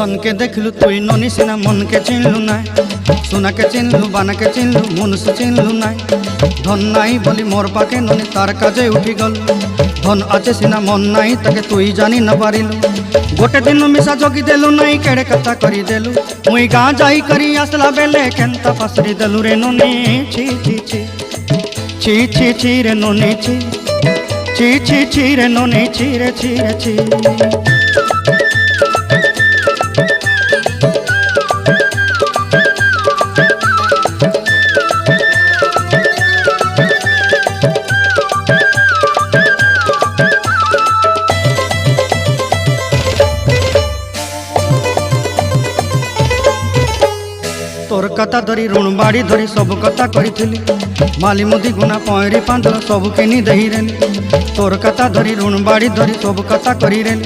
धन के देखलु तुई ननी सिना मन के चिन्हलु ना सोना के चिन्हलु बाना के चिन्हलु मनुष्य चिन्हलु ना धन नाई बोली मोर पाके ननी तार काजे उठी गल धन आचे सिना मन नाई ताके तुई जानी न पारिलु गोटे दिन मिसा जोगी देलु नाई केड़े कथा करी देलु मुई गाँ जाई करी आसला बेले केंता पासरी देलु रे ननी छी छी छी छी छी छी रे ननी छी छी छी छी रे ननी छी रे छी रे छी। तोर कथा धरी ऋण बाड़ी धरी सब कथा करी माली मुदी गुना पहरी पांदर सब किनी दही रेली तोर कथा धरी ऋण बाड़ी धरी सब कथा करी रेली।